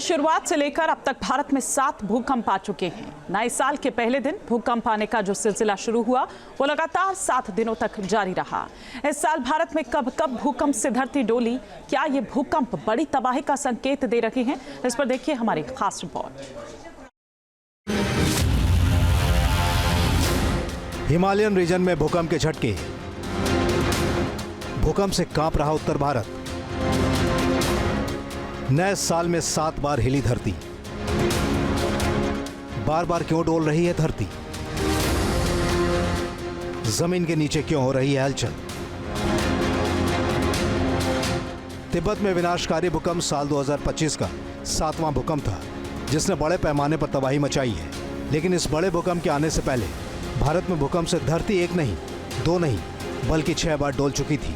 की शुरुआत से लेकर अब तक भारत में 7 भूकंप आ चुके हैं। नए साल के पहले दिन भूकंप आने का जो सिलसिला शुरू हुआ वो लगातार 7 दिनों तक जारी रहा। इस साल भारत में कब कब भूकंप से धरती डोली, क्या ये भूकंप बड़ी तबाही का संकेत दे रहे हैं? इस पर देखिए हमारी खास रिपोर्ट। हिमालयन रीजन में भूकंप के झटके, भूकंप से कांप रहा उत्तर भारत। नए साल में 7 बार हिली धरती, बार बार क्यों डोल रही है धरती? जमीन के नीचे क्यों हो रही है हलचल? तिब्बत में विनाशकारी भूकंप साल 2025 का 7वां भूकंप था, जिसने बड़े पैमाने पर तबाही मचाई है। लेकिन इस बड़े भूकंप के आने से पहले भारत में भूकंप से धरती एक नहीं, 2 नहीं, बल्कि 6 बार डोल चुकी थी।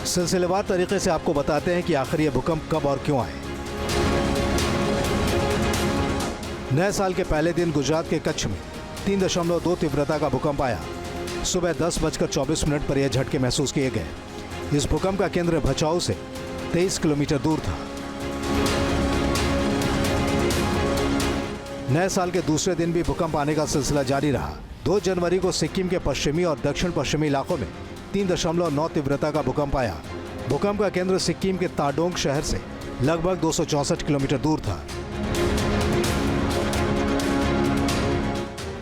सिलसिलेवार तरीके से आपको बताते हैं कि आखिर यह भूकंप कब और क्यों आए। नए साल के पहले दिन गुजरात के कच्छ में 3.2 तीव्रता का भूकंप आया। सुबह 10:24 पर यह झटके महसूस किए गए। इस भूकंप का केंद्र भचाऊ से 23 किलोमीटर दूर था। नए साल के दूसरे दिन भी भूकंप आने का सिलसिला जारी रहा। 2 जनवरी को सिक्किम के पश्चिमी और दक्षिण पश्चिमी इलाकों में 3.9 तीव्रता का भूकंप आया। भूकंप का केंद्र सिक्किम के ताडोंग शहर से लगभग 264 किलोमीटर दूर था।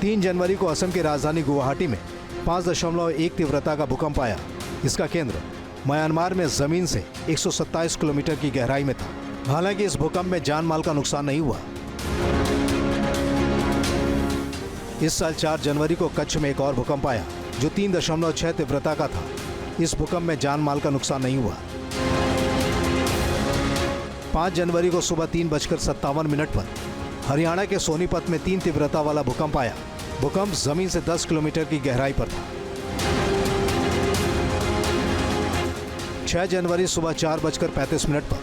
3 जनवरी को असम की राजधानी गुवाहाटी में 5.1 तीव्रता का भूकंप आया। इसका केंद्र म्यांमार में जमीन से 127 किलोमीटर की गहराई में था। हालांकि इस भूकंप में जान माल का नुकसान नहीं हुआ। इस साल 4 जनवरी को कच्छ में एक और भूकंप आया जो 3.6 तीव्रता का था। इस भूकंप में जान माल का नुकसान नहीं हुआ। 5 जनवरी को सुबह 3:57 पर हरियाणा के सोनीपत में 3 तीव्रता वाला भूकंप आया। भूकंप जमीन से 10 किलोमीटर की गहराई पर था। 6 जनवरी सुबह 4:35 पर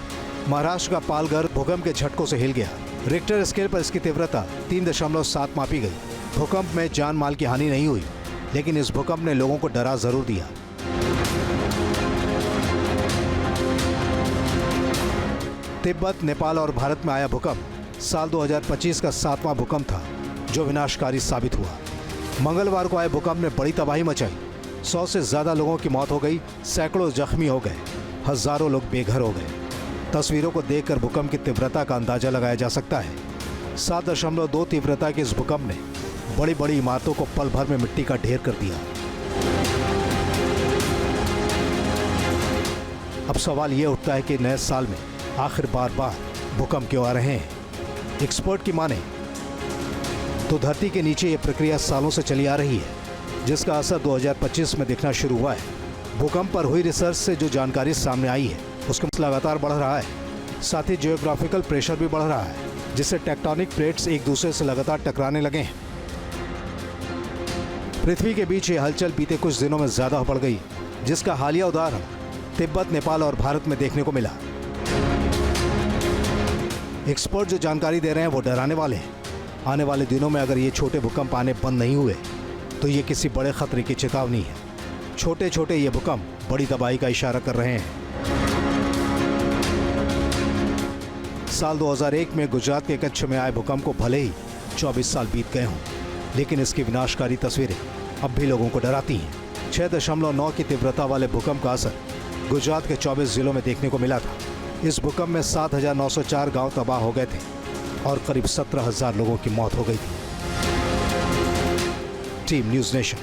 महाराष्ट्र का पालघर भूकंप के झटकों से हिल गया। रिक्टर स्केल पर इसकी तीव्रता 3.7 मापी गई। भूकंप में जान माल की हानि नहीं हुई, लेकिन इस भूकंप ने लोगों को डरा जरूर दिया। तिब्बत, नेपाल और भारत में आया भूकंप साल 2025 का 7वां भूकंप था, जो विनाशकारी साबित हुआ। मंगलवार को आए भूकंप ने बड़ी तबाही मचाई। 100 से ज्यादा लोगों की मौत हो गई, सैकड़ों जख्मी हो गए, हजारों लोग बेघर हो गए। तस्वीरों को देखकर भूकंप की तीव्रता का अंदाजा लगाया जा सकता है। 7.2 तीव्रता के इस भूकंप ने बड़ी बड़ी इमारतों को पल भर में मिट्टी का ढेर कर दिया। अब सवाल यह उठता है कि नए साल में आखिर बार बार भूकंप क्यों आ रहे हैं? एक्सपर्ट की माने तो धरती के नीचे यह प्रक्रिया सालों से चली आ रही है, जिसका असर 2025 में दिखना शुरू हुआ है। भूकंप पर हुई रिसर्च से जो जानकारी सामने आई है उसका लगातार बढ़ रहा है। साथ ही जियोग्राफिकल प्रेशर भी बढ़ रहा है, जिससे टेक्टोनिक प्लेट्स एक दूसरे से लगातार टकराने लगे हैं। पृथ्वी के बीच ये हलचल बीते कुछ दिनों में ज्यादा बढ़ गई, जिसका हालिया उदाहरण तिब्बत, नेपाल और भारत में देखने को मिला। एक्सपर्ट जो जानकारी दे रहे हैं वो डराने वाले हैं। आने वाले दिनों में अगर ये छोटे भूकंप आने बंद नहीं हुए तो ये किसी बड़े खतरे की चेतावनी है। छोटे छोटे ये भूकंप बड़ी तबाही का इशारा कर रहे हैं। साल 2001 में गुजरात के कच्छ में आए भूकंप को भले ही 24 साल बीत गए हों, लेकिन इसकी विनाशकारी तस्वीरें अब भी लोगों को डराती हैं। 6.9 की तीव्रता वाले भूकंप का असर गुजरात के 24 जिलों में देखने को मिला था। इस भूकंप में 7,904 गांव तबाह हो गए थे और करीब 17,000 लोगों की मौत हो गई थी। Team news nation.